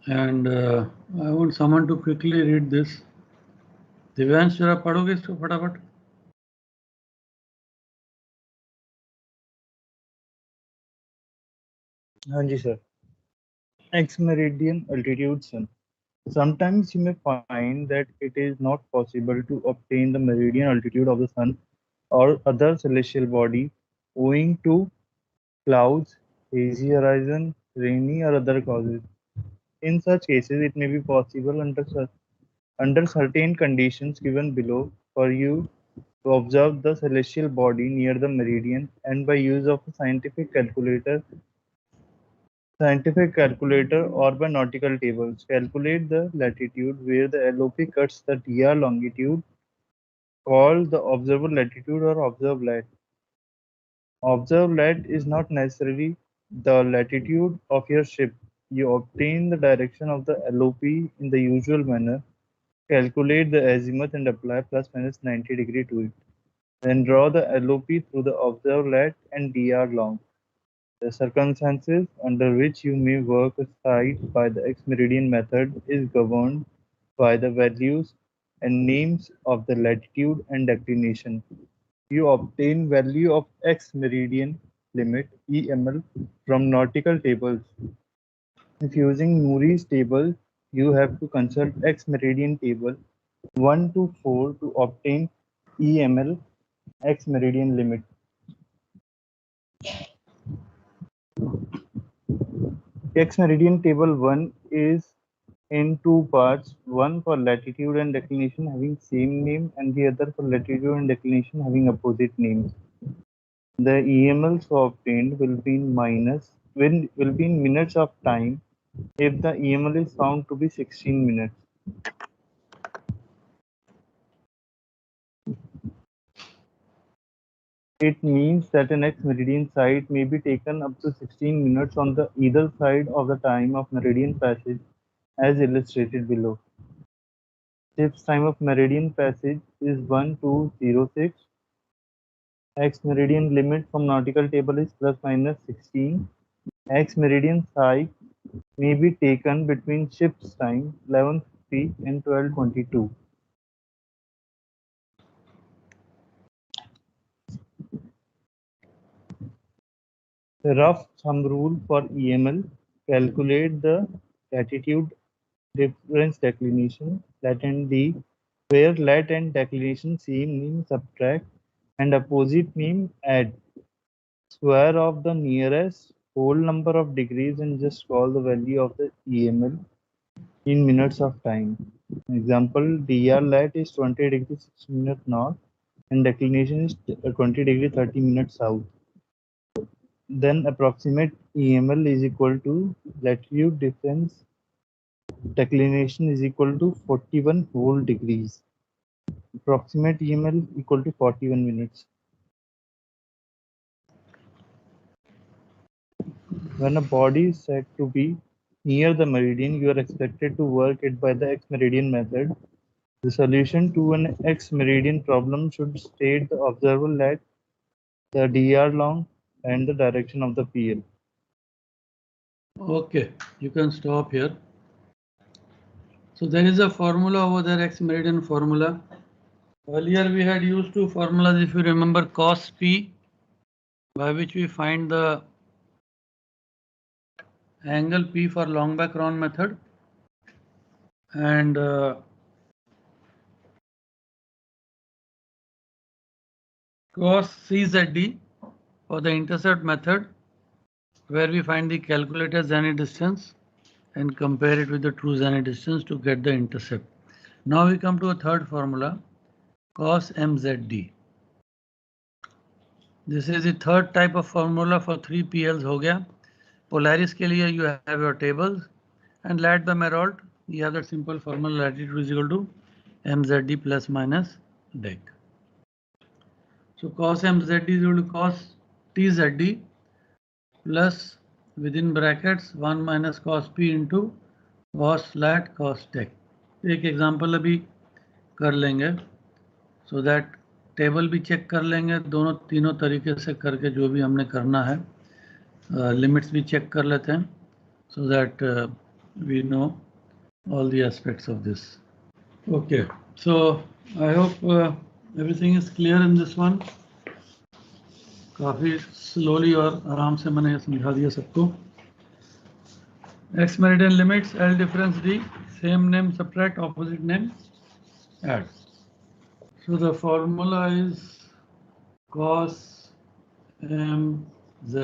and I want someone to quickly read this. Divyansh जरा पढ़ोगे इसको फटाफट. हाँ जी sir. X meridian altitude sun. Sometimes you may find that it is not possible to obtain the meridian altitude of the sun or other celestial body owing to clouds, hazy horizon, rainy or other causes. In such cases, it may be possible under certain conditions given below for you to observe the celestial body near the meridian and by use of a scientific calculator or by nautical tables, calculate the latitude where the LOP cuts the DR longitude, called the observable latitude or observed lat. Observed lat is not necessarily the latitude of your ship. You obtain the direction of the LOP in the usual manner, calculate the azimuth and apply plus minus 90° to it. Then draw the LOP through the observed lat and DR long. The circumstances under which you may work a site by the X-meridian method is governed by the values and names of the latitude and declination. You obtain value of X-meridian limit EML from nautical tables. If using Murray's table, you have to consult X-meridian table 1 to 4 to obtain EML X-meridian limit. X-meridian table 1 is in two parts, one for latitude and declination having same name and the other for latitude and declination having opposite names. The EML so obtained will be in minutes of time if the EML is found to be 16 minutes. It means that an X-meridian site may be taken up to 16 minutes on the either side of the time of meridian passage as illustrated below. Ship's time of meridian passage is 1206. X-meridian limit from nautical table is plus minus 16. X-meridian site may be taken between ship's time 11:50 and 12:22. The rough thumb rule for EML: calculate the latitude difference declination, lat and D, where lat and declination same mean subtract and opposite mean add. Square of the nearest whole number of degrees and just call the value of the EML in minutes of time. Example, DR lat is 20 degrees 6 minutes north and declination is 20 degrees 30 minutes south. Then approximate EML is equal to latitude difference declination is equal to 41 whole degrees. Approximate EML equal to 41 minutes. When a body is said to be near the meridian, you are expected to work it by the X-meridian method. The solution to an X-meridian problem should state the observable lat, the DR long, and the direction of the PL. Okay, you can stop here. So there is a formula over there, X-meridian formula. Earlier we had used two formulas, if you remember, cos P, by which we find the angle P for long back round method, and cos CZD for the intercept method, where we find the calculated zenith distance and compare it with the true zenith distance to get the intercept. Now we come to a third formula, cos MZD. This is the third type of formula for 3 PLs हो गया. Polaris के लिए you have your tables, and lat by Marolt you have that simple formula, latitude is equal to MZD plus minus dec. So cos MZD is equal to cos TZD plus within brackets 1 minus cos P into cos lat cos dec. एक example अभी कर लेंगे, so that table भी check कर लेंगे दोनों तीनों तरीके से करके जो भी हमने करना है. लिमिट्स भी चेक कर लेते हैं, so that we know all the aspects of this. Okay, so I hope everything is clear in this one. काफी slowly और आराम से मैंने समझा दिया सबको. X meridian limits, L difference D, same name subtract, opposite name add. So the formula is cos mzd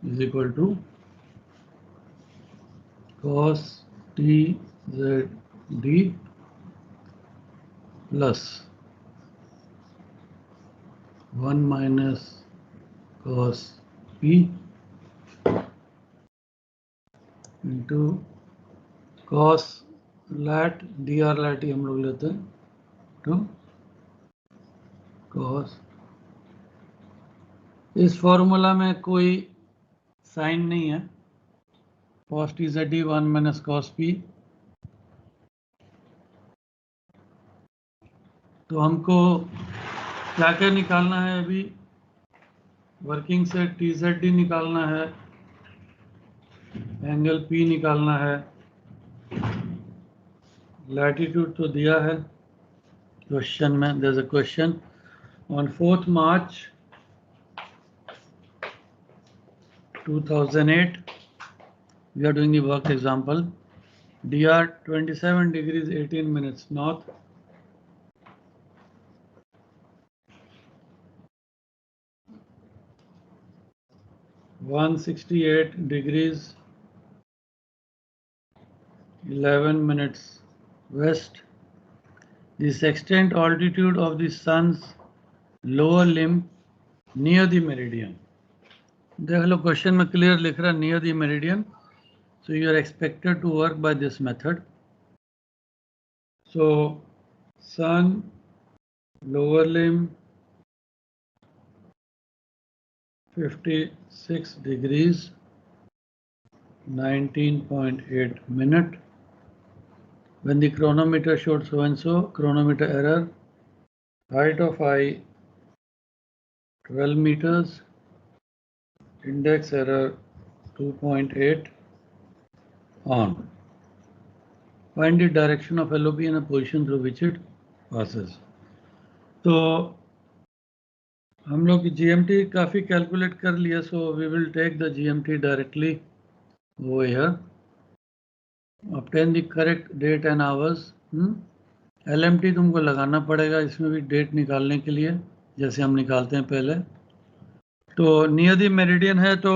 is equal to cos tzd plus 1 minus cos p into cos lat dr lat हम लोग लेते हैं तो cos. इस formula में कोई sign नहीं है. cos tzd 1 minus cos p. तो हमको क्या क्या निकालना है अभी? वर्किंग से tzd निकालना है, एंगल p निकालना है, लैटिट्यूड तो दिया है क्वेश्चन में. There is a question on 4th March 2008 we are doing the work example. dr 27 degrees 18 minutes north, (168 degrees 11 minutes west). The sextant altitude of the sun's lower limb near the meridian. देख लो question में clear लिख रहा है near the meridian. So you are expected to work by this method. So sun lower limb 56 degrees 19.8 minute. When the chronometer showed so and so, chronometer error, height of eye 12 meters, index error 2.8 on. Find the direction of LOB and a position through which it passes. तो हम लोग GMT काफी calculate कर लिया. So we will take the GMT directly over here. Obtain the correct date and hours. LMT तुमको लगाना पड़ेगा इसमें भी डेट निकालने के लिए, जैसे हम निकालते हैं पहले. तो नियर द मेरिडियन है तो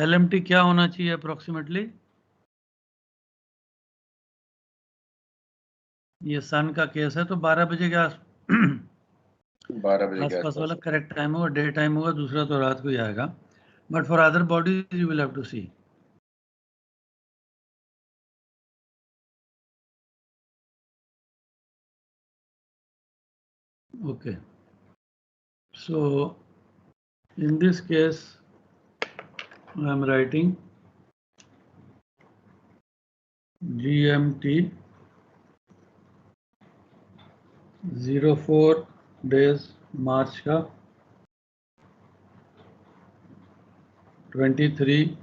LMT क्या होना चाहिए अप्रोक्सीमेटली? ये सन का केस है तो 12 बजे के आसपास वाला करेक्ट टाइम होगा. डे टाइम होगा, दूसरा तो रात को ही आएगा. But for other bodies you will have to see. Okay, so in this case I am writing GMT 04 days मार्च का 23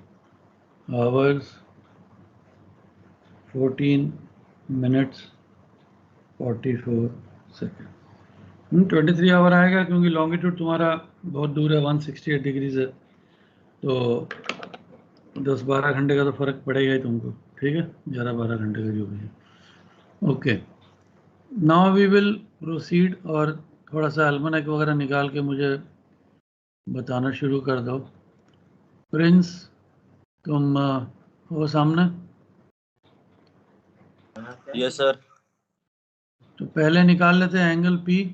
hours 14 minutes 44 seconds. 23 आवर आएगा क्योंकि लॉन्गिट्यूड तुम्हारा बहुत दूर है, 168 डिग्रीज है. तो 10-12 घंटे का तो फर्क पड़ेगा ही तुमको. ठीक है, 11-12 घंटे का जो भी है. Okay, now we will proceed. और थोड़ा सा अल्मनाक वगैरह निकाल के मुझे बताना शुरू कर दो. प्रिंस तुम हो सामने? Yes sir. तो पहले निकाल लेते हैं एंगल P.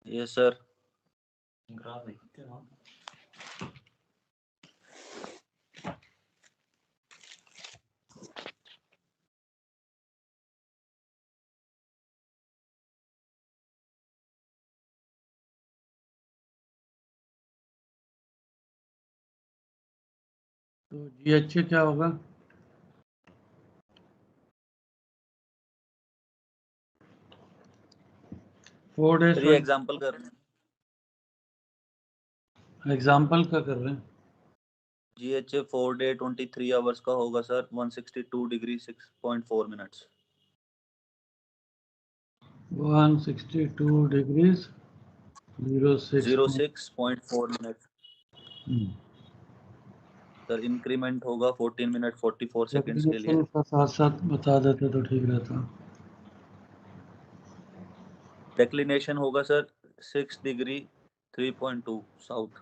Yes sir. तो GH क्या होगा? 4 days. एग्जाम्पल कर रहे हैं. एग्जाम्पल का कर रहे हैं. GHA 4 day 23 आवर्स का होगा sir 162 degree 6.4 minutes. 162 degrees 06.4 minute. Sir increment होगा 14 मिनट 44 सेकेंड्स के लिए। का साथ साथ बता देते तो ठीक रहता। डेक्लिनेशन होगा sir 6 degree 3.2 south.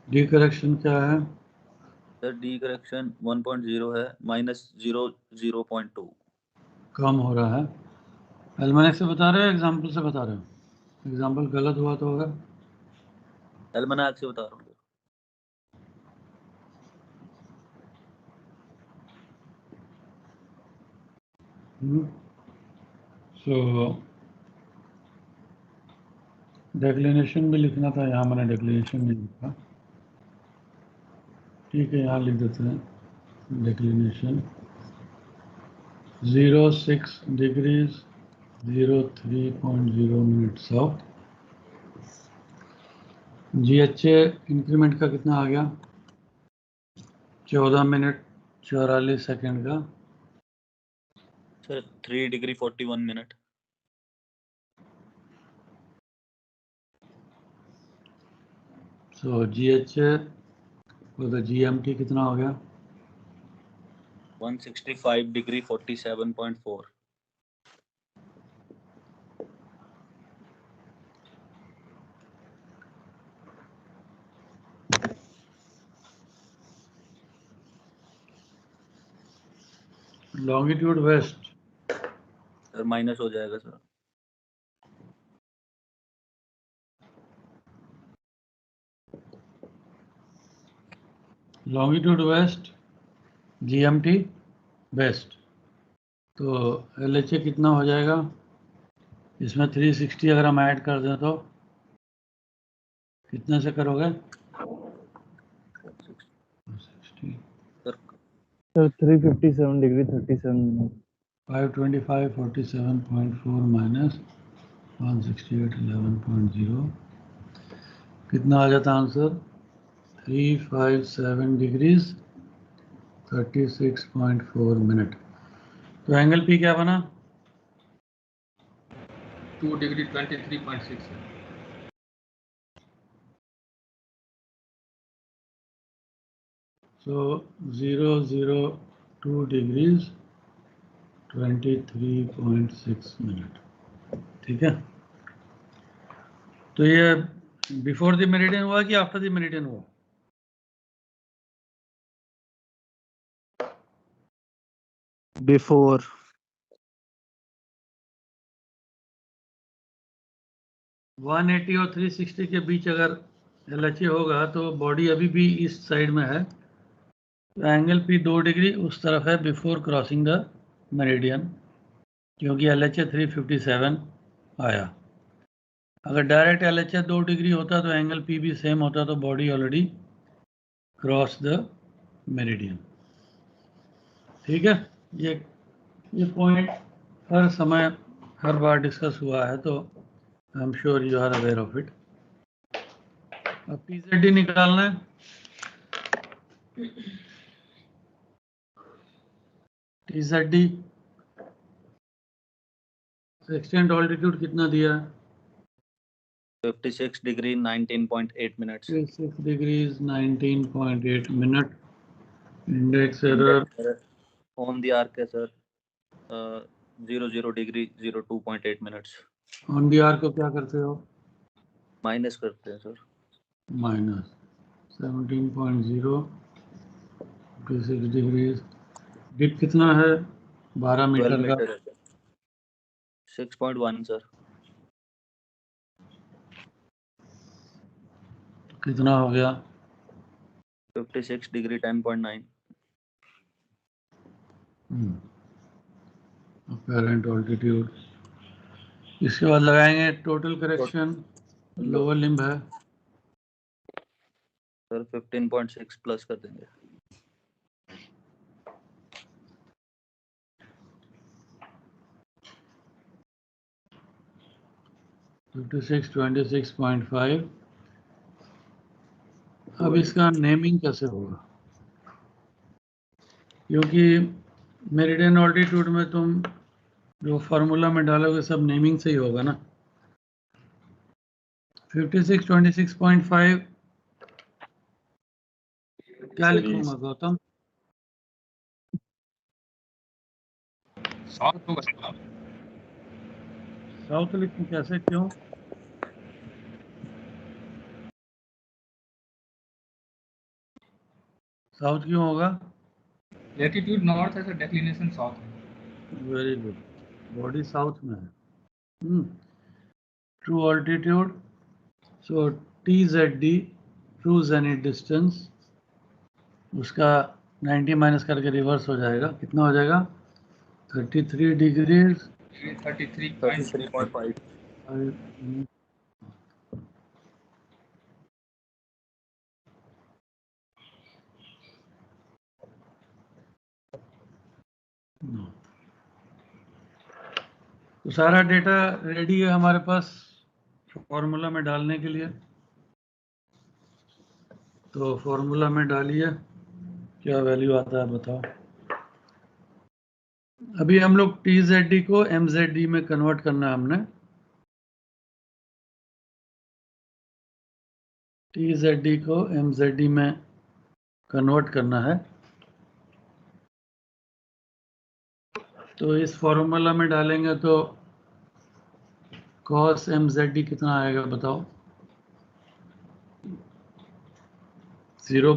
D correction क्या है सर डी करेक्शन 1.0 है -0.2। कम हो रहा है। एल्मेनेक से बता रहे हो एग्जाम्पल से बता रहे हो? एग्जाम्पल गलत हुआ तो होगा। एल्मेनाक से बता रहा हूँ। सो डेक्लिनेशन भी लिखना था, यहाँ मैंने डेक्लिनेशन नहीं लिखा। ठीक है, यहाँ लिख देते हैं declination 06 degrees 03.0 minute south. GHA increment का कितना आ गया? 14 मिनट 44 सेकेंड का। Sir 3 degree 41 minute. So GHA for the GMT कितना हो गया? 165 degree 47.4। Longitude west sir minus हो जाएगा सर। लॉन्गिट्यूड वेस्ट GMT वेस्ट, तो LHA कितना हो जाएगा? इसमें 360 अगर हम ऐड कर दें तो कितने से करोगे? 60 सर 357 डिग्री 37 मिनट। 525 47.4 माइनस 168 11.0 कितना आ जाता आंसर? 357 degrees 36.4 minute. तो एंगल P क्या बना? 2 डिग्री 23.6 है। So 002 degrees 23.6 minute. ठीक है, तो ये बिफोर द मेरिडियन हुआ कि आफ्टर द मेरिडियन हुआ? बिफोर। 180 और 360 के बीच अगर LHA होगा तो बॉडी अभी भी इस साइड में है, तो एंगल P 2 डिग्री उस तरफ है बिफोर क्रॉसिंग द मेरिडियन, क्योंकि LHA 357 आया। अगर डायरेक्ट LHA 2 डिग्री होता तो एंगल P भी सेम होता, तो body already cross the meridian. ठीक है, ये पॉइंट हर समय हर बार डिस्कस हुआ है, तो I am sure you are aware of it. अब PZD निकालना है। TZD एक्सटेंट ऑल्टीट्यूड कितना दिया है? 56 degree 19.8 minutes. 56 degrees 19.8 minute. Index error on the arc है sir 00 degree 02.8 minutes. On the R को क्या करते हो? माइनस करते हैं सर। Minus 17.0 56 degrees. डिप कितना है? 12 12 मीटर का। मीटर है 6.1 सर। कितना हो गया? 56 डिग्री 10.9। Apparent altitude. इसके बाद लगाएंगे टोटल करेक्शन, लोअर लिम्ब है सर 15.6 प्लस कर देंगे। $56 26.5 अब इसका नेमिंग कैसे होगा, क्योंकि मेरिडियन ऑल्टीट्यूड में तुम जो फार्मूला में डालोगे सब नेमिंग से ही होगा ना। 56 26.5 क्या लिखूंगा गौतम? साउथ होगा। साउथ लिखूं कैसे, क्यों? साउथ क्यों होगा? लैटिट्यूड नॉर्थ है सर, डेक्लिनेशन साउथ है। वेरी गुड, बॉडी साउथ में है। ट्रू ऑल्टीट्यूड, सो TZD ट्रू जेनिथ डिस्टेंस, उसका 90 माइनस करके रिवर्स हो जाएगा, कितना हो जाएगा? 33 डिग्रीज 33.5. तो सारा डेटा रेडी है हमारे पास फॉर्मूला में डालने के लिए। तो फॉर्मूला में डालिए, क्या वैल्यू आता है बताओ। अभी हम लोग TZD को MZD में कन्वर्ट करना है हमने। TZD को MZD में कन्वर्ट करना है, तो इस फॉर्मूला में डालेंगे तो cos MZD कितना आएगा बताओ? 0.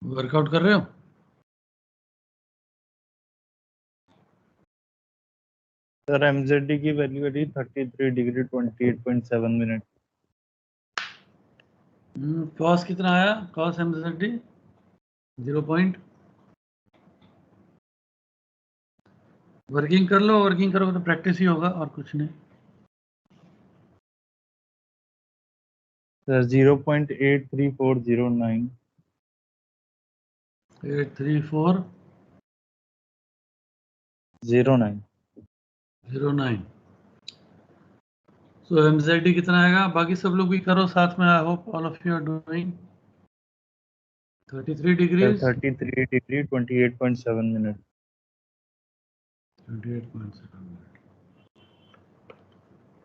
वर्कआउट कर रहे हो? सर MZD की वैल्यू है 33 डिग्री 28.7 मिनट। cos कितना आया? cos MZD 0. वर्किंग कर लो, वर्किंग करोगे तो प्रैक्टिस ही होगा और कुछ नहीं। सर 0.83409। 83409। सो MZD कितना आएगा? बाकी सब लोग भी करो साथ में। I hope all of you are doing 33 degrees 33 degree 28.7 minute. 28.7 minute.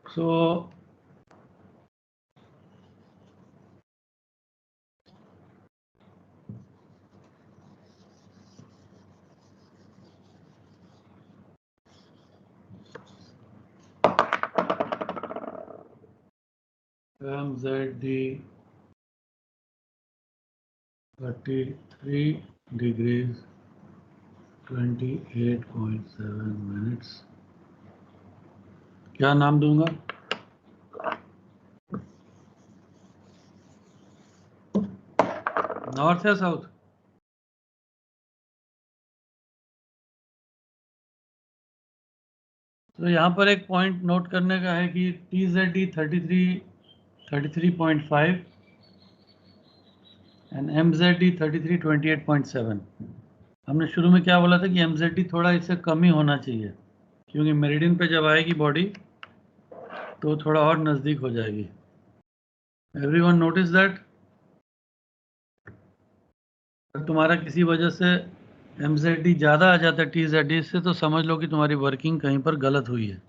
So MZD 33 degrees 28.7 minutes. क्या नाम दूंगा? नॉर्थ या साउथ? तो यहाँ पर एक पॉइंट नोट करने का है कि TZD 33.5 एंड MZD 33 28.7। हमने शुरू में क्या बोला था कि MZD थोड़ा इससे कम ही होना चाहिए, क्योंकि मेरिडियन पे जब आएगी बॉडी तो थोड़ा और नज़दीक हो जाएगी। Everyone notice that? तुम्हारा किसी वजह से MZD ज़्यादा आ जाता है TZD से, तो समझ लो कि तुम्हारी वर्किंग कहीं पर गलत हुई है।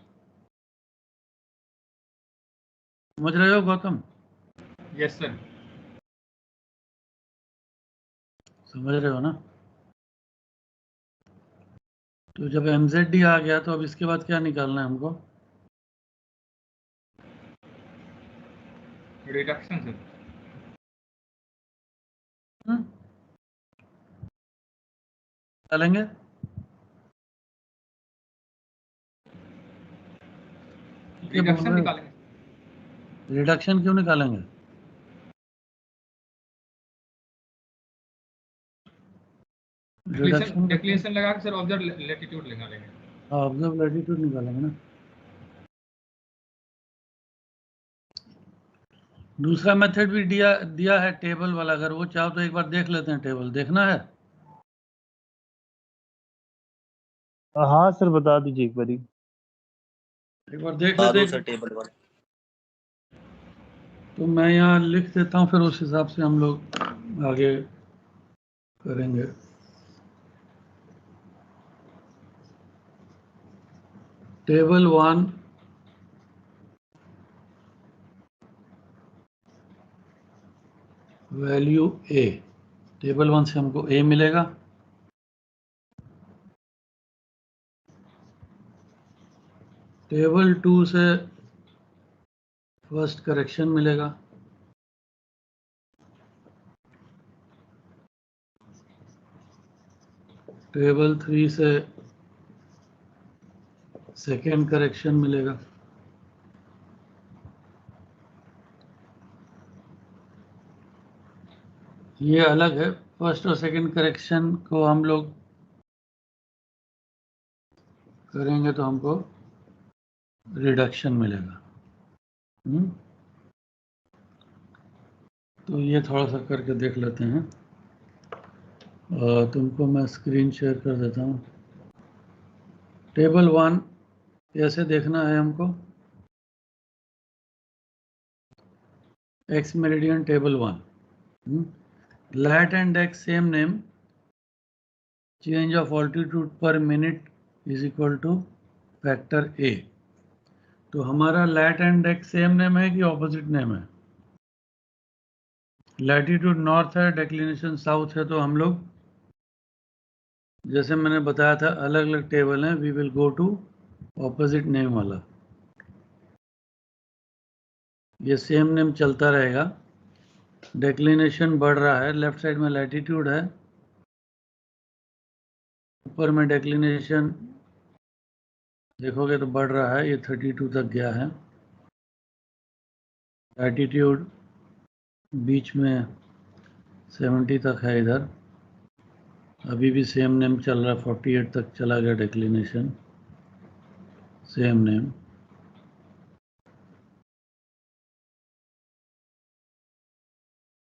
समझ रहे हो गौतम? Yes sir. समझ रहे हो ना? तो जब MZD आ गया तो अब इसके बाद क्या निकालना है हमको? Reduction sir. निकालेंगे? क्या बोल रिडक्शन रहे निकालेंगे। हो? रिडक्शन क्यों निकालेंगे? रिडक्शन डेक्लिनेशन लगा के सर ऑब्जर्व लैटिट्यूड निकालेंगे। ऑब्जर्व लैटिट्यूड निकालेंगे ना। दूसरा मेथड भी दिया है टेबल वाला, अगर वो चाहो तो एक बार देख लेते हैं। टेबल देखना है? हाँ सर, बता दीजिए एक बारी। एक बार देख बता लेते दो हैं। Sir table 1। तो मैं यहाँ लिख देता हूँ, फिर उस हिसाब से हम लोग आगे करेंगे। टेबल 1 वैल्यू ए, टेबल 1 से हमको ए मिलेगा। टेबल 2 से फर्स्ट करेक्शन मिलेगा। टेबल 3 से सेकेंड करेक्शन मिलेगा। ये अलग है, फर्स्ट और सेकेंड करेक्शन को हम लोग करेंगे तो हमको रिडक्शन मिलेगा। तो ये थोड़ा सा करके देख लेते हैं। तुमको मैं स्क्रीन शेयर कर देता हूँ। टेबल 1 ऐसे देखना है हमको। X meridian table 1, lat and x same name, change of altitude per minute is equal to factor a। तो हमारा lat and x same name है कि ऑपोजिट नेम है? लैटिट्यूड नॉर्थ है, डेक्लिनेशन साउथ है, तो हम लोग जैसे मैंने बताया था अलग अलग टेबल हैं, we will go to opposite name वाला। ये सेम नेम चलता रहेगा। डेक्लिनेशन बढ़ रहा है, लेफ्ट साइड में लैटिट्यूड है, ऊपर में डेक्लिनेशन देखोगे तो बढ़ रहा है, ये 32 तक गया है। लैटिट्यूड बीच में 70 तक है इधर। अभी भी सेम नेम चल रहा है, 48 तक चला गया declination, same name.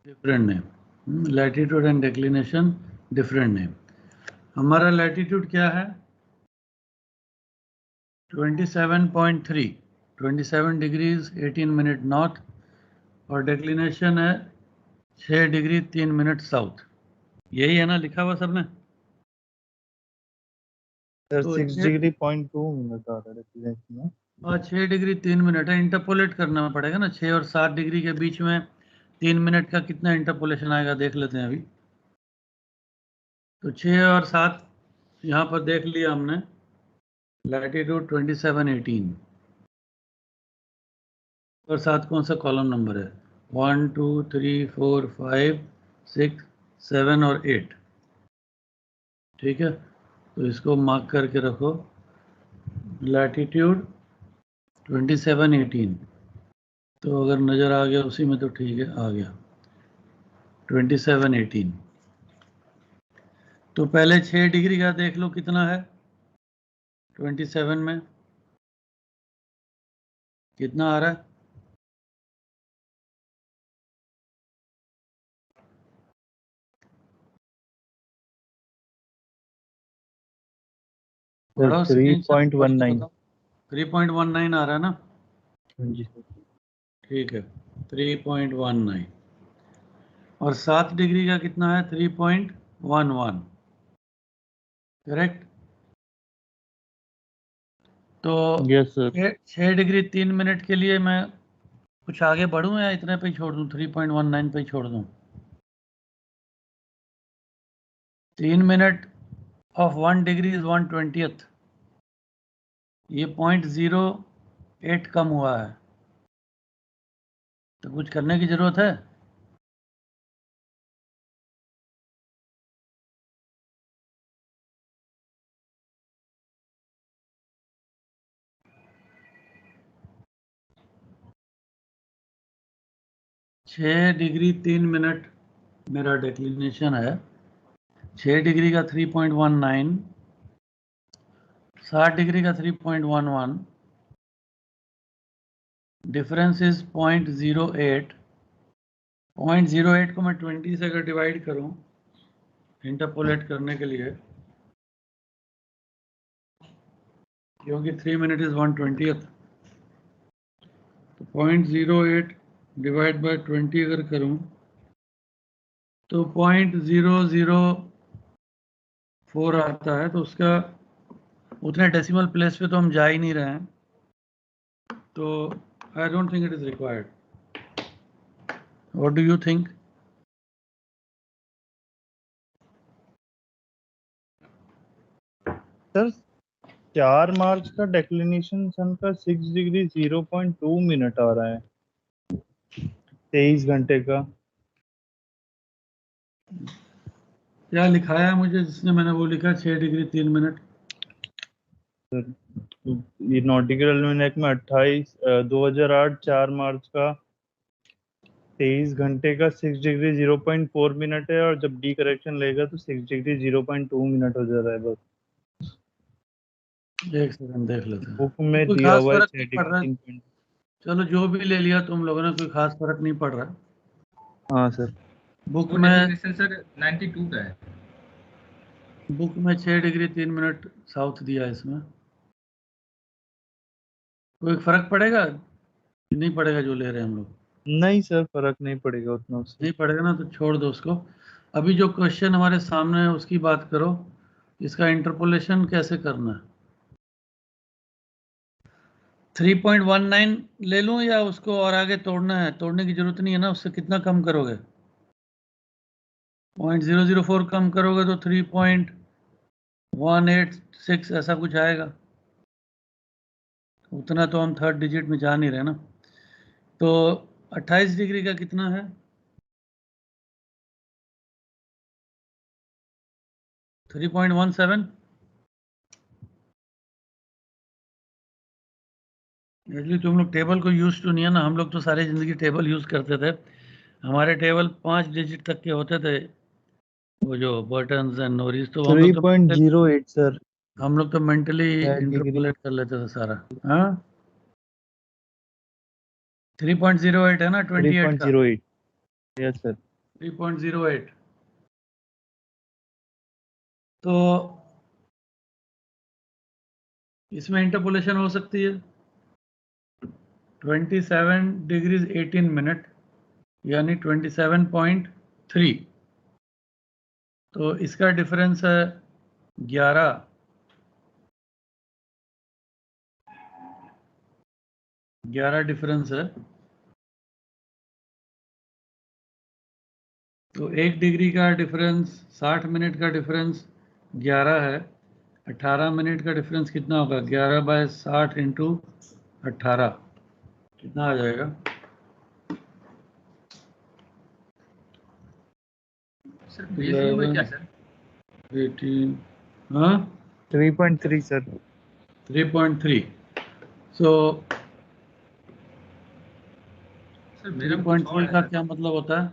Different name, latitude and declination different name. हमारा लैटिट्यूड क्या है? 27.3, 27 डिग्रीज 18 मिनट नॉर्थ, और डेक्लिनेशन है 6 डिग्री 3 मिनट साउथ। यही है ना लिखा हुआ सबने? सर तो 6 डिग्री 0.2 मिनट आ रहा है डेक्लिनेशन में। हाँ, 6 डिग्री 3 मिनट है। इंटरपोलेट करना पड़ेगा ना, 6 और 7 डिग्री के बीच में 3 मिनट का कितना इंटरपोलेशन आएगा देख लेते हैं अभी। तो 6 और 7 यहाँ पर देख लिया हमने। लैटिट्यूड 2718 और 7 कौन सा कॉलम नंबर है? 1 2 3 4 5 6 7 और 8। ठीक है, तो इसको मार्क करके रखो। लैटिट्यूड 2718, तो अगर नज़र आ गया उसी में तो ठीक है, आ गया 2718। तो पहले 6 डिग्री का देख लो कितना है 27 में, कितना आ रहा है? सर 3.19। 3.19 आ रहा है ना? हाँ जी सर। ठीक है, 3.19। और 7 डिग्री का कितना है? 3.11। करेक्ट। तो यस सर। 6 डिग्री 3 मिनट के लिए मैं कुछ आगे बढ़ूं या इतने पे ही छोड़ दूं? 3.19 पे ही छोड़ दूं? 3 minute of 1 degree is 1/20th। ये 0.08 कम हुआ है, तो कुछ करने की जरूरत है? 6 डिग्री 3 मिनट मेरा डिक्लिनेशन है। 6 डिग्री का 3.19, 60 डिग्री का 3.11, डिफरेंस इज 0.08। 0.08 को मैं 20 से अगर डिवाइड करूं इंटरपोलेट करने के लिए, क्योंकि 3 मिनट इज 1/20, तो 0.08 डिवाइड बाय 20 अगर करूं तो 0.004 आता है। तो उसका उतने डेसिमल प्लेस पे तो हम जा ही नहीं रहे हैं, तो I don't think it is required. What do you think? Sir 4 मार्च का डेक्लिनेशन सन का 6 डिग्री 0.2 मिनट आ रहा है 23 घंटे का। क्या लिखाया है मुझे जिसने मैंने वो लिखा 6 डिग्री 3 मिनट। सर ये नॉटिकल एल्मेनाक में 2008 4 मार्च का 23 घंटे का 6 डिग्री 0.4 मिनट है, और जब डी करेक्शन लेगा तो 6 डिग्री 0.2 मिनट हो जा रहा है बस। एक सेकंड देख लेते हैं। बुक में कोई दिया खास हुआ है फर्क 6 नहीं पड़ रहा है। डिग्री 3। चलो जो भी ले लिया तुम लोगों ने, कोई खास फर्क नहीं पड़ रहा। हाँ सर। बुक वो में डेफिनेशन सर 92 का है। बुक में 6 डिग्री 3 मिनट साउथ दिया है इसमें। कोई फर्क पड़ेगा कि नहीं पड़ेगा जो ले रहे हैं हम लोग? नहीं सर, फर्क नहीं पड़ेगा उतना उससे। नहीं पड़ेगा ना, तो छोड़ दो उसको। अभी जो क्वेश्चन हमारे सामने है उसकी बात करो। इसका इंटरपोलेशन कैसे करना है? 3.19 ले लूं या उसको और आगे तोड़ना है? तोड़ने की जरूरत नहीं है ना, उससे कितना कम करोगे? 0.004 कम करोगे तो 3.186 ऐसा कुछ आएगा। उतना तो हम थर्ड डिजिट में जा नहीं रहे ना। तो 28 डिग्री का कितना है? 3.17। एक्चुअली तुम लोग टेबल को यूज टू नहीं है ना, हम लोग तो सारी जिंदगी टेबल यूज करते थे। हमारे टेबल 5 डिजिट तक के होते थे, वो जो बटन्स एंड नोरीज। तो 3.08 सर। हम लोग तो मेंटली 6 डिग्री। इंटरपोलेट कर लेते थे सारा। हाँ 3.08 है ना 28 का। 3.08 यस सर। 3.08 तो इसमें इंटरपोलेशन हो सकती है 27 डिग्रीज 18 मिनट, यानी 27.3। तो इसका डिफरेंस है 11 डिफरेंस है। तो 1 डिग्री का डिफरेंस 60 मिनट का डिफरेंस 11 है। 18 मिनट का डिफरेंस कितना होगा? 11/60 इंटू 18 कितना आ जाएगा? सर बेसिक में क्या सर? 18 हाँ 3.3 सर। 3.3। सो सर मेरा में कुछ और 3.3 है का सर। क्या मतलब होता है?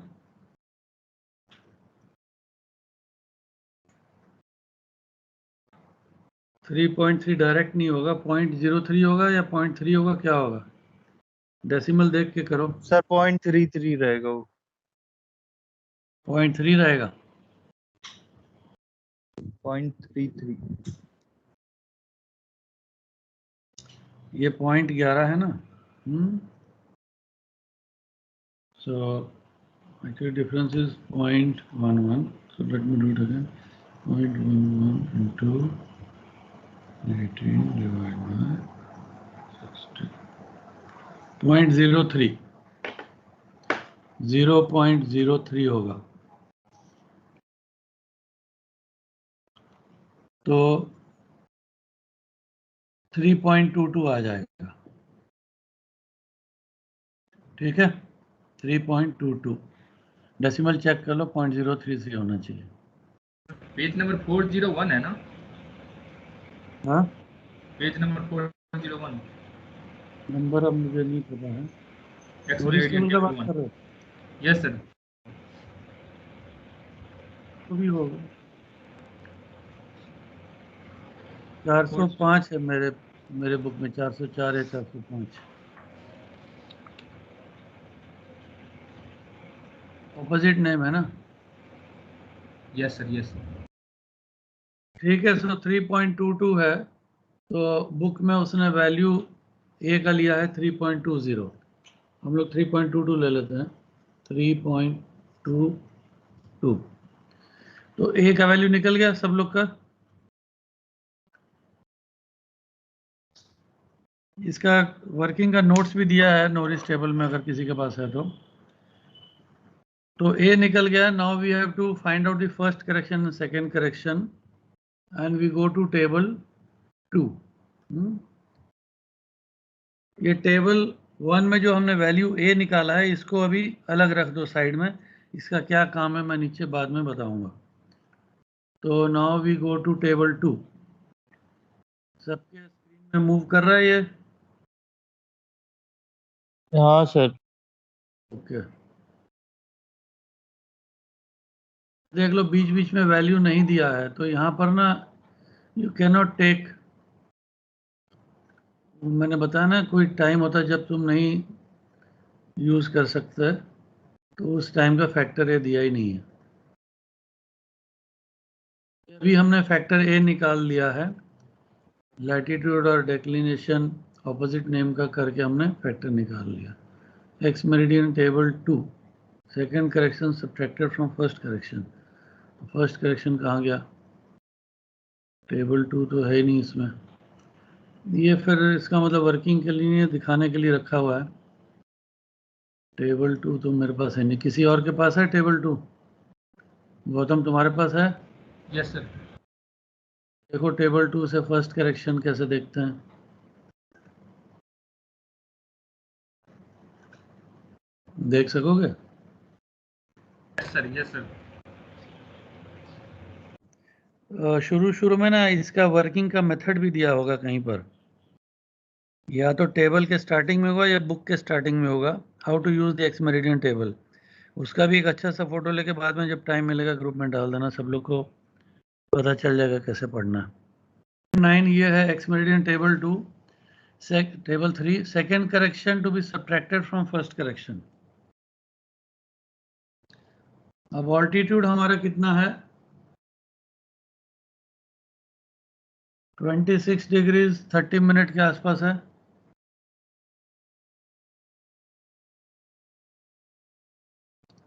3.3 डायरेक्ट नहीं होगा, 0.03 होगा या 0.3 होगा, क्या होगा? डेसिमल देख के करो। सर 0.33 रहेगा वो। 0.3 रहेगा। 0.33। ये 0.11 है ना। सो actually difference is 0.11. So let me do it again. 0.11 into 18 divided by 60. 0.03 0.03 होगा। तो 3.22 आ जाएगा। ठीक है 3.22। डेसिमल चेक कर लो, 0.033 होना चाहिए। पेज नंबर 401 है ना? हाँ पेज नंबर 401 नंबर अब मुझे नहीं पता है। एक्स नोरिस मेरिडियन टेबल का टेबल बात 1। कर रहे हो? Yes, sir. तो भी होगा 405 है मेरे बुक में 404 है 405 ऑपोजिट नेम है ना। Yes, sir. Yes, sir. ठीक है, सो 3.22 है तो बुक में उसने वैल्यू ए का लिया है 3.20। हम लोग 3.22 ले लेते हैं 3.22 तो ए का वैल्यू निकल गया सब लोग का। इसका वर्किंग का नोट्स भी दिया है नोरिस टेबल में अगर किसी के पास है तो ए निकल गया। Now we have to find out the first correction and second correction and we go to table 2। ये टेबल 1 में जो हमने वैल्यू ए निकाला है इसको अभी अलग रख दो साइड में, इसका क्या काम है मैं नीचे बाद में बताऊंगा। तो now we go to table 2। सबके स्क्रीन में मूव कर रहा है ये? हाँ सर। ओके, देख लो बीच बीच में वैल्यू नहीं दिया है तो यहाँ पर ना यू कैन नॉट टेक, मैंने बताया ना कोई टाइम होता है जब तुम नहीं यूज कर सकते तो उस टाइम का फैक्टर ए दिया ही नहीं है। अभी हमने फैक्टर ए निकाल लिया है, लैटिट्यूड और डेक्लिनेशन ऑपोजिट नेम का करके हमने फैक्टर निकाल लिया। X meridian table 2 second correction subtracted from first correction. First correction कहाँ गया? टेबल 2 तो है ही नहीं इसमें। ये फिर इसका मतलब वर्किंग के लिए दिखाने के लिए रखा हुआ है। टेबल 2 तो मेरे पास है नहीं, किसी और के पास है टेबल 2? गौतम तुम्हारे पास है? Yes, sir. देखो टेबल 2 से फर्स्ट करेक्शन कैसे देखते हैं। देख सकोगे? Yes, sir. Yes, sir. शुरू में ना इसका वर्किंग का मेथड भी दिया होगा कहीं पर, या तो टेबल के स्टार्टिंग में होगा या बुक के स्टार्टिंग में होगा, how to use the ex meridian table. उसका भी एक अच्छा सा फोटो लेके बाद में जब टाइम मिलेगा ग्रुप में डाल देना, सब लोग को पता चल जाएगा कैसे पढ़ना। 9 ये है ex meridian table 2 table 3 second correction to be subtracted from first correction. अब ऑल्टीट्यूड हमारा कितना है? 26 डिग्रीज 30 मिनट के आसपास है।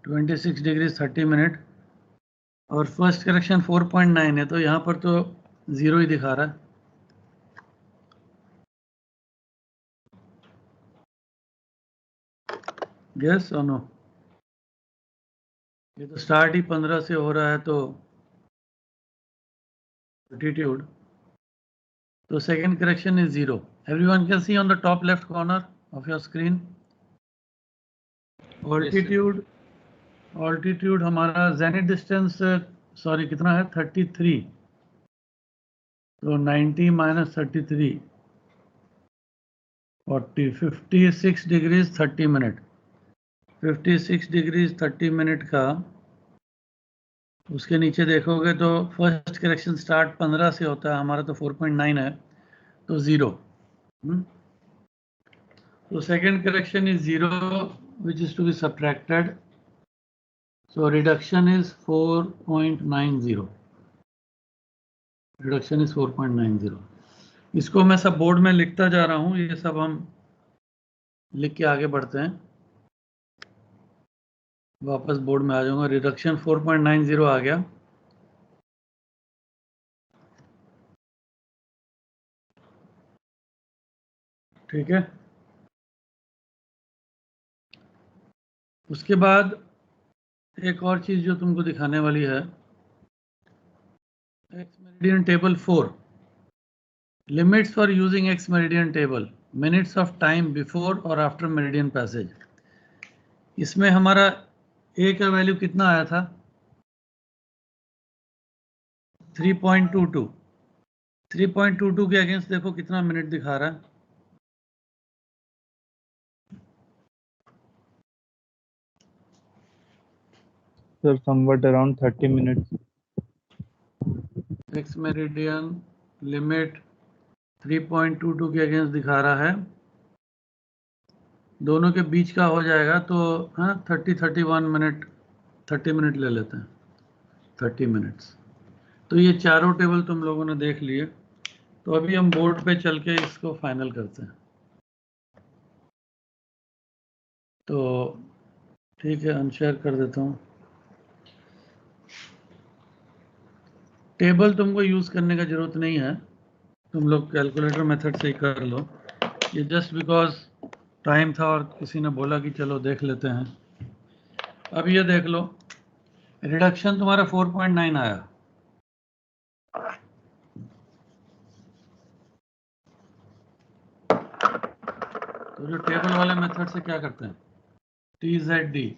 (26 डिग्री 30 मिनट) और फर्स्ट करेक्शन 4.9 है तो यहाँ पर तो 0 ही दिखा रहा है। यस और नो? ये तो स्टार्ट ही 15 से हो रहा है तो एल्टीट्यूड, तो second correction is 0। Everyone can see on the top left corner of your screen altitude हमारा जेनिथ डिस्टेंस सॉरी कितना है 33, तो 90 minus 33 40 56 degrees 30 minute. 56 degrees 30 minute का उसके नीचे देखोगे तो फर्स्ट करेक्शन स्टार्ट 15 से होता है, हमारा तो 4.9 है तो 0। तो second correction is 0 which is to be subtracted, so reduction is 4.90। Reduction is 4.90। इसको मैं सब बोर्ड में लिखता जा रहा हूँ, ये सब हम लिख के आगे बढ़ते हैं। वापस बोर्ड में आ जाऊंगा। रिडक्शन 4.90 आ गया। ठीक है, उसके बाद एक और चीज जो तुमको दिखाने वाली है, ex meridian table 4 limits for using x meridian table, minutes of time before और आफ्टर मेरिडियन पैसेज। इसमें हमारा ए का वैल्यू कितना आया था? 3.22। 3.22 के अगेंस्ट देखो कितना मिनट दिखा रहा है। Sir, somewhat around 30 minutes. X meridian limit 3.22 के अगेंस्ट दिखा रहा है, दोनों के बीच का हो जाएगा तो हाँ 31 मिनट, 30 मिनट ले लेते हैं, 30 मिनट्स। तो ये चारों टेबल तुम लोगों ने देख लिए, तो अभी हम बोर्ड पे चल के इसको फाइनल करते हैं। तो ठीक है, अनशेयर कर देता हूँ। टेबल तुमको यूज करने का जरूरत नहीं है, तुम लोग कैलकुलेटर मेथड से ही कर लो। ये जस्ट बिकॉज टाइम था और किसी ने बोला कि चलो देख लेते हैं। अब ये देख लो, रिडक्शन तुम्हारा 4.9 आया। तो जो टेबल वाले मेथड से क्या करते हैं, TZD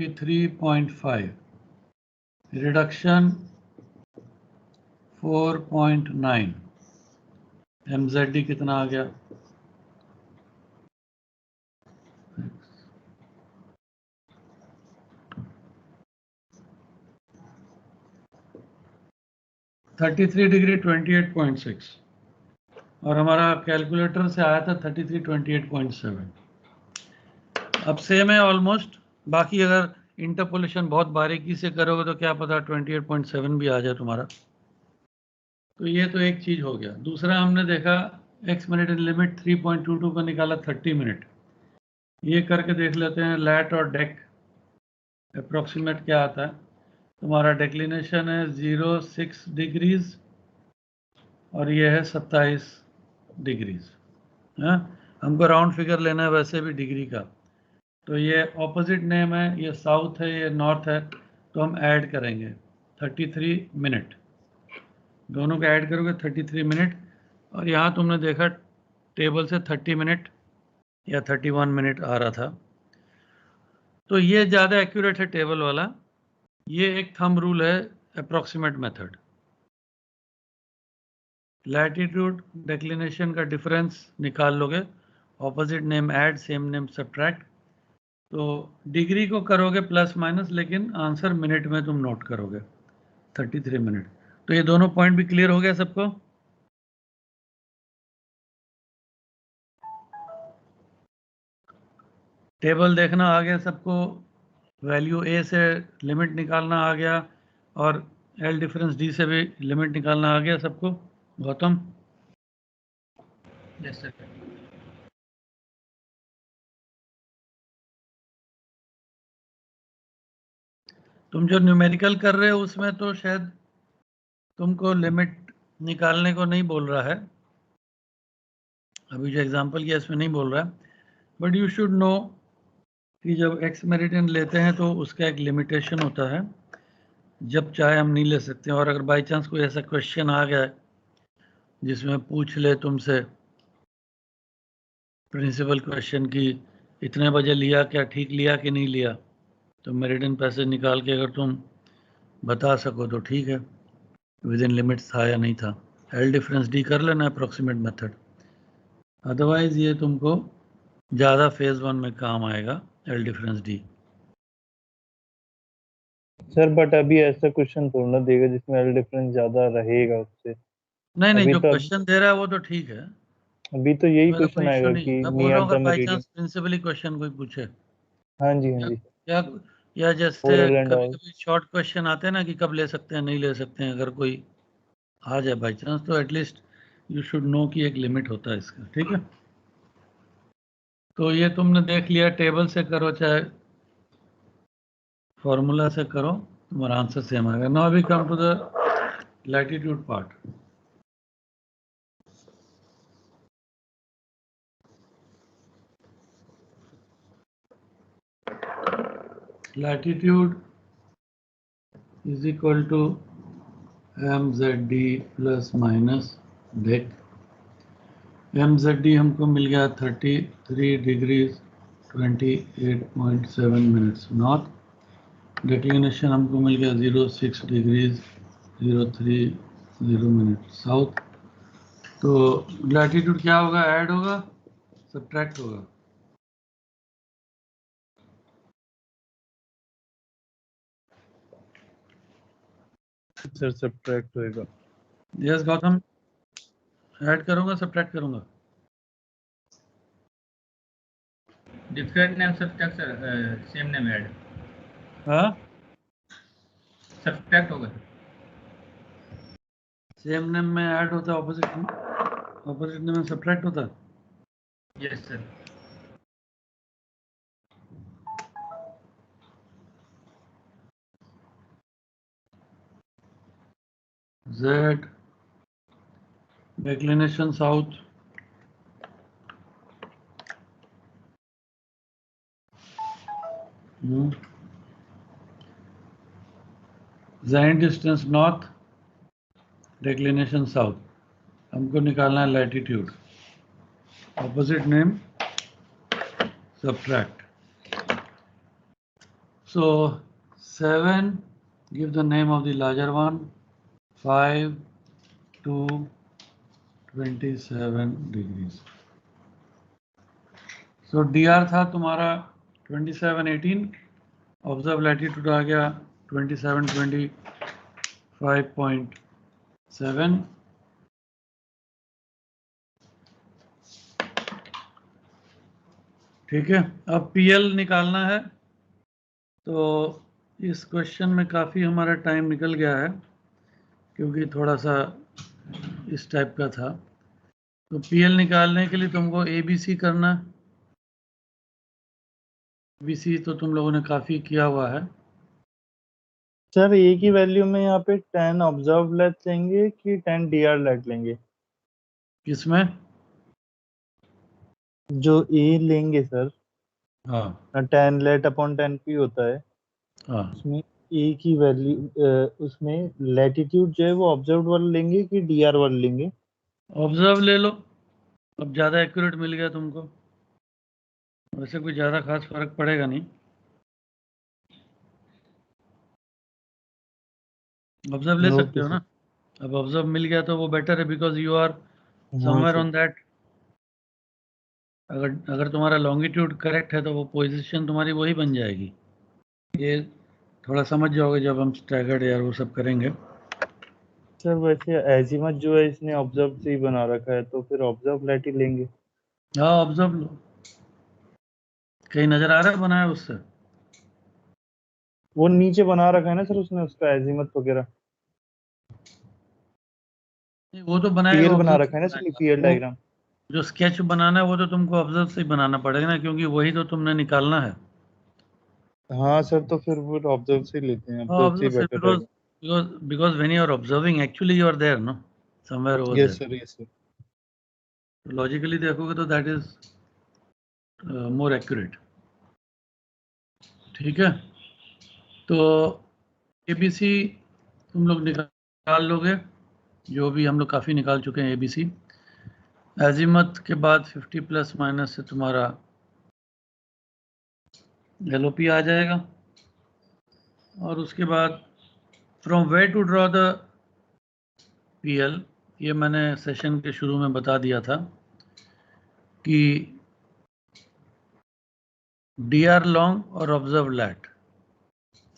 33.5, रिडक्शन 4.9, MZD कितना आ गया, (33°) 28.6, और हमारा कैलकुलेटर से आया था 3328.7। अब सेम है ऑलमोस्ट। बाकी अगर इंटरपोलेशन बहुत बारीकी से करोगे तो क्या पता 28.7 भी आ जाए तुम्हारा। तो ये तो एक चीज हो गया। दूसरा हमने देखा एक्स मिनट इन लिमिट 3.22 का निकाला 30 मिनट। ये करके देख लेते हैं लैट और डेक अप्रोक्सीमेट क्या आता है। तुम्हारा डेक्लिनेशन है 0.6 डिग्रीज और ये है 27 डिग्रीज। हाँ, हमको राउंड फिगर लेना है वैसे भी डिग्री का। तो ये ऑपोजिट नेम है, ये साउथ है, ये नॉर्थ है, तो हम ऐड करेंगे 33 मिनट। दोनों को ऐड करोगे 33 मिनट, और यहाँ तुमने देखा टेबल से 30 मिनट या 31 मिनट आ रहा था। तो ये ज़्यादा एक्यूरेट है टेबल वाला। ये एक थंब रूल है अप्रॉक्सीमेट मेथड। लैटिट्यूड डेक्लिनेशन का डिफरेंस निकाल लोगे, opposite name add, same name subtract. तो डिग्री को करोगे प्लस माइनस, लेकिन आंसर मिनट में तुम नोट करोगे 33 मिनट। तो ये दोनों पॉइंट भी क्लियर हो गया सबको। टेबल देखना आ गया सबको, वैल्यू ए से लिमिट निकालना आ गया, और एल डिफरेंस डी से भी लिमिट निकालना आ गया सबको। Gautam, yes sir. तुम जो न्यूमेरिकल कर रहे हो उसमें तो शायद तुमको लिमिट निकालने को नहीं बोल रहा है, अभी जो एग्जांपल किया इसमें नहीं बोल रहा है। बट यू शुड नो कि जब एक्स मेरिडियन लेते हैं तो उसका एक लिमिटेशन होता है, जब चाहे हम नहीं ले सकते। और अगर बाई चांस कोई ऐसा क्वेश्चन आ गया जिसमें पूछ ले तुमसे प्रिंसिपल क्वेश्चन कि इतने बजे लिया, क्या ठीक लिया कि नहीं लिया, तो मेरिडियन पैसे निकाल के अगर तुम बता सको तो ठीक है, विद इन लिमिट्स था या नहीं था। एल डिफरेंस डी कर लेना अप्रॉक्सीमेट मेथड, अदरवाइज ये तुमको ज़्यादा फेज 1 में काम आएगा L difference D. Sir but अभी ऐसा क्वेश्चन थोड़ा ना देगा जिसमें एल डिफरेंस ज्यादा रहेगा उससे। नहीं, अभी जो तो क्वेश्चन दे रहा है वो तो ठीक है, अभी तो यही इसमें तो कोई क्वेश्चन इशू आएगा नहीं। कि मैं बोल रहा नियर हूँ द अगर by meridian. Chance principally question कोई पूछे, हाँ जी या, जी। या, या जैसे ओरल एंड कभी ऑल। कभी शॉर्ट क्वेश्चन आते हैं ना कि कब ले सकते हैं नहीं ले सकते हैं, अगर कोई आ जाए बाई चांस तो एटलीस्ट यू शुड नो कि एक लिमिट होता है इसका। ठीक है, तो ये तुमने देख लिया, टेबल से करो चाहे फॉर्मूला से करो, तुम्हारा आंसर सेम आएगा। Now we come to the latitude part. Latitude is equal to MZD plus minus dec. MZD हमको मिल गया 33 डिग्रीज 28.7 मिनट्स नॉर्थ। डिक्लिनेशन हमको मिल गया 0.6 डिग्रीज 0.30 मिनट साउथ। तो लैटिट्यूड क्या होगा, ऐड होगा सब्ट्रैक्ट होगा? सर सब्ट्रैक्ट होएगा। यस गौतम, ऐड करूंगा सब्ट्रैक्ट करूंगा? Different name subtract sir, same name add. हाँ, सब्ट्रैक्ट होगा। सेम नेम में ऐड होता है, ऑपोजिट नेम में सब्ट्रैक्ट होता है। Yes sir. Z declination south, Z distance north, declination south, हमको निकालना है latitude, opposite name subtract. So 7, give the name of the larger one, 5 to 27 degrees. So DR था तुम्हारा 27 18, ऑब्जर्व लैटिट्यूड आ गया 27 25.7. ठीक है, अब PL निकालना है। तो इस क्वेश्चन में काफ़ी हमारा टाइम निकल गया है क्योंकि थोड़ा सा इस टाइप का था। तो PL निकालने के लिए तुमको ABC करना। ABC तो तुम लोगों ने काफ़ी किया हुआ है। सर ए की वैल्यू में यहाँ पे 10 ऑब्जर्व लेट लेंगे कि 10 DR लेट लेंगे? किसमें? जो ए लेंगे सर, हाँ 10 लेट अपॉन 10 पी होता है, हाँ, उसमें ए की वैल्यू, उसमें लैटिट्यूड जो है वो ऑब्जर्व वाला लेंगे कि DR वाला लेंगे? ऑब्जर्व ले लो, अब ज़्यादा एक्यूरेट मिल गया तुमको। वैसे कोई ज़्यादा खास फर्क पड़ेगा नहीं। ऑब्जर्व ले सकते हो ना। अब ऑब्जर्व मिल गया तो वो बेटर है because you are somewhere on that. अगर तुम्हारा लॉन्गिट्यूड करेक्ट है तो वो पोजीशन तुम्हारी वही बन जाएगी। ये थोड़ा समझ जाओगे जब हम स्टैगर्ड या वो सब करेंगे। सर वैसे एजिमथ जो है इसने ऑब्जर्व से ही बना रखा है, तो फिर ऑब्जर्व लेट ही लेंगे। हाँ ऑब्जर्व लो, कहीं नजर आ रहा है बनाया उससे? वो नीचे बना रखा है ना सर उसने, उसका एजिमथ वगैरह नहीं, वो तो बनाएगा, पीएल बना ऑब्जर्व रखा है ना सर, बनाएगा। PL diagram. जो स्केच बनाना है वो तो तुमको ऑब्जर्व से ही बनाना पड़ेगा ना, क्योंकि वही तो तुमने निकालना है। हाँ सर, तो फिर वो ऑब्जर्व से ही लेते हैं, ऑब्जर्व से ऑब्जर्व ही से, बेटर रहेगा। because when you are observing actually you are there, no, somewhere over yes there. Sir, yes sir. Logically देखोगे तो दैट इज मोर एक्यूरेट। ठीक है, तो ABC तुम लोग निकाल लोगे, जो भी हम लोग काफ़ी निकाल चुके हैं ABC। एजीमथ के बाद 50 प्लस माइनस से तुम्हारा LOP आ जाएगा, और उसके बाद from where to draw the PL, ये मैंने सेशन के शुरू में बता दिया था कि DR लॉन्ग और ऑब्जर्व लैट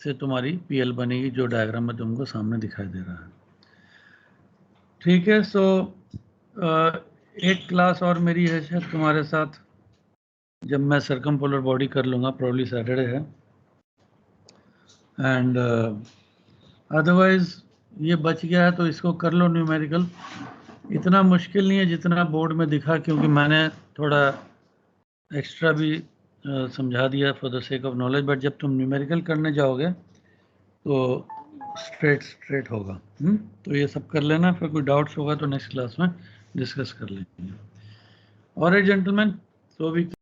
से तुम्हारी PL बनेगी, जो डायग्राम में तुमको सामने दिखाई दे रहा है। ठीक है, सो एक क्लास और मेरी है शायद तुम्हारे साथ, जब मैं सर्कमपोलर बॉडी कर लूँगा, प्रॉब्ली सैटरडे है। एंड अदरवाइज ये बच गया है तो इसको कर लो न्यूमेरिकल। इतना मुश्किल नहीं है जितना बोर्ड में दिखा, क्योंकि मैंने थोड़ा एक्स्ट्रा भी समझा दिया for the sake of knowledge, but जब तुम न्यूमेरिकल करने जाओगे तो स्ट्रेट होगा। तो ये सब कर लेना, फिर कोई डाउट्स होगा तो नेक्स्ट क्लास में डिस्कस कर लेंगे। और जेंटलमैन, तो भी